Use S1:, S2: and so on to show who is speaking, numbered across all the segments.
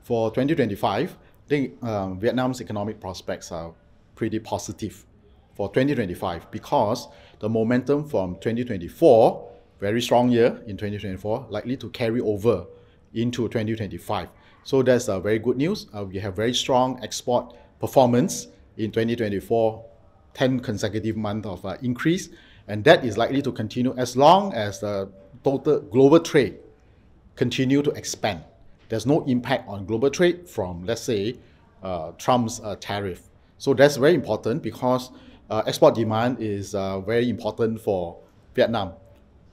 S1: For 2025, I think Vietnam's economic prospects are pretty positive for 2025 because the momentum from 2024, very strong year in 2024, likely to carry over into 2025. So that's very good news. We have very strong export performance in 2024, 10 consecutive months of increase, and that is likely to continue as long as the total global trade continue to expand. There's no impact on global trade from, let's say, Trump's tariff. So that's very important because export demand is very important for Vietnam.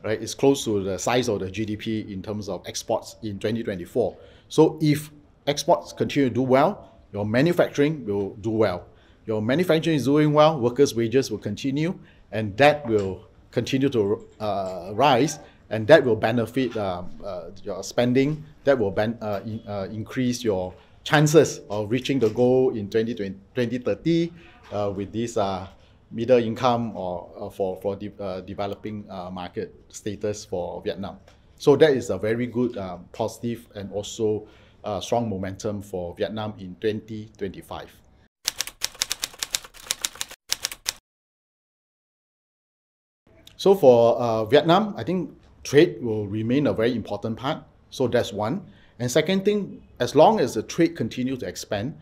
S1: Right? It's close to the size of the GDP in terms of exports in 2024. So if exports continue to do well, your manufacturing will do well. Your manufacturing is doing well, workers' wages will continue, and that will continue to rise, and that will benefit your spending, that will increase your chances of reaching the goal in 2030 with this middle income or for developing market status for Vietnam. So that is a very good positive and also strong momentum for Vietnam in 2025. So for Vietnam, I think trade will remain a very important part. So that's one. And second thing, as long as the trade continues to expand,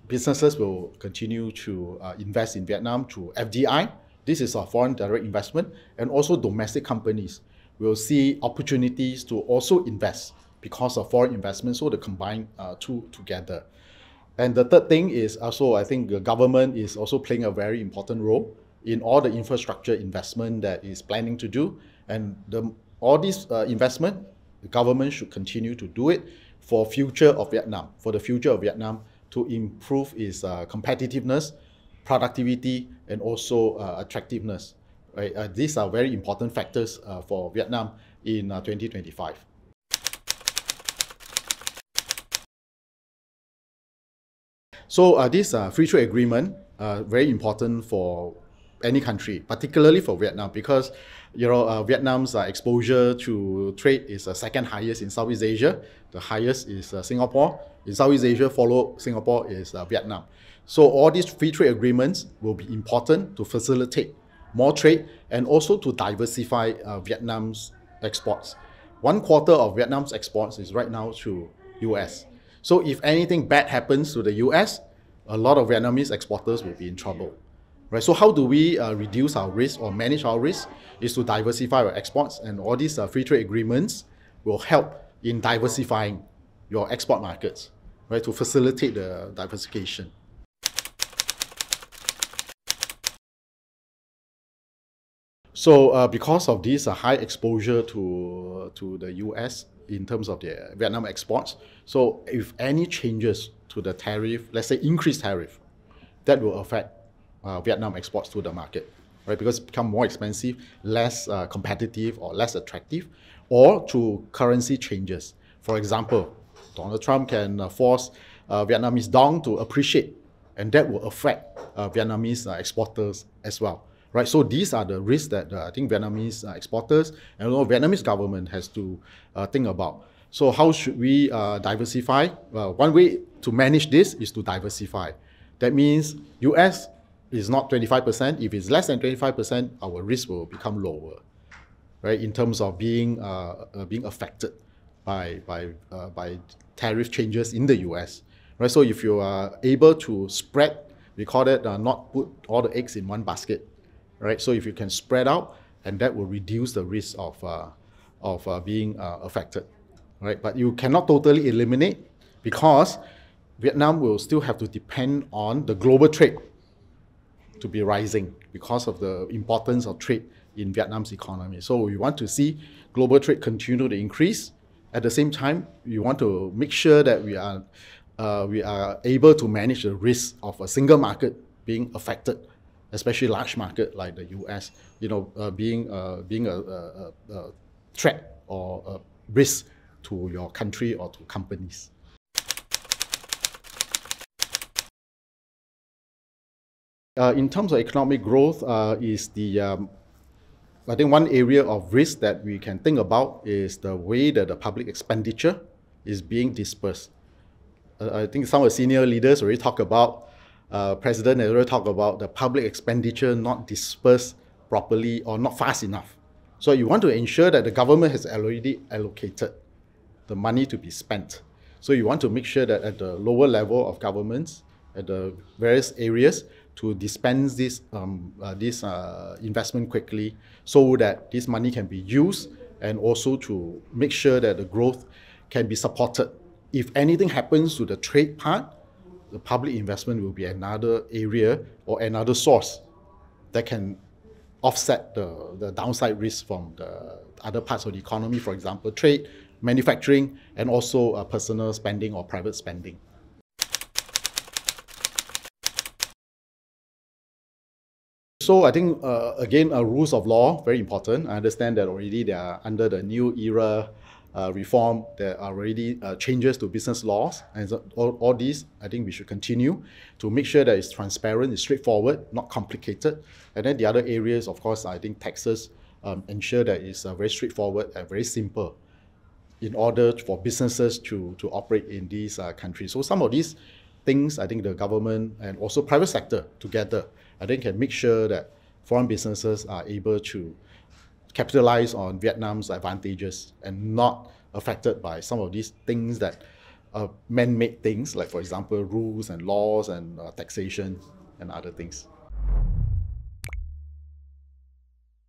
S1: businesses will continue to invest in Vietnam through FDI. This is a foreign direct investment. And also domestic companies will see opportunities to also invest because of foreign investment. So they combine two together. And the third thing is also, I think the government is also playing a very important role in all the infrastructure investment that is planning to do. And all this investment, the government should continue to do it for future of Vietnam, for the future of Vietnam to improve its competitiveness, productivity, and also attractiveness. Right? These are very important factors for Vietnam in 2025. So this free trade agreement very important for any country, particularly for Vietnam, because Vietnam's exposure to trade is second highest in Southeast Asia. The highest is Singapore. In Southeast Asia, follow Singapore is Vietnam. So all these free trade agreements will be important to facilitate more trade and also to diversify Vietnam's exports. 1/4 of Vietnam's exports is right now to US. So if anything bad happens to the US, a lot of Vietnamese exporters will be in trouble. Right, so how do we reduce our risk or manage our risk is to diversify our exports, and all these free trade agreements will help in diversifying your export markets, right, to facilitate the diversification. So because of this high exposure to the US in terms of the Vietnam exports, so if any changes to the tariff, let's say increased tariff, that will affect Vietnam exports to the market, right? Because it become more expensive, less competitive or less attractive, or through currency changes. For example, Donald Trump can force Vietnamese dong to appreciate, and that will affect Vietnamese exporters as well, right? So these are the risks that I think Vietnamese exporters and Vietnamese government has to think about. So how should we diversify? Well, one way to manage this is to diversify. That means US is not 25%. If it's less than 25%, our risk will become lower, right? In terms of being affected by tariff changes in the US, right? So if you are able to spread, we call it not put all the eggs in one basket, right? So if you can spread out, and that will reduce the risk of being affected, right? But you cannot totally eliminate because Vietnam will still have to depend on the global trade to be rising because of the importance of trade in Vietnam's economy. So we want to see global trade continue to increase. At the same time, we want to make sure that we are able to manage the risk of a single market being affected, especially large market like the US, being a threat or a risk to your country or to companies. In terms of economic growth, is I think one area of risk that we can think about is the way that the public expenditure is being dispersed. I think some of the senior leaders already talk about, President has already talked about the public expenditure not dispersed properly or not fast enough. So you want to ensure that the government has already allocated the money to be spent. So you want to make sure that at the lower level of governments, at the various areas, to dispense this investment quickly, so that this money can be used, and also to make sure that the growth can be supported. If anything happens to the trade part, the public investment will be another area or another source that can offset the downside risk from the other parts of the economy, for example, trade, manufacturing, and also personal spending or private spending. So I think, again, rules of law, very important. I understand that already they are under the new era reform. There are already changes to business laws. And so all these, I think we should continue to make sure that it's transparent, it's straightforward, not complicated. And then the other areas, of course, I think taxes, ensure that it's very straightforward and very simple in order for businesses to operate in these countries. So some of these things, I think the government and also private sector together, I think can make sure that foreign businesses are able to capitalize on Vietnam's advantages and not affected by some of these things that are man-made things, like for example, rules and laws and taxation and other things.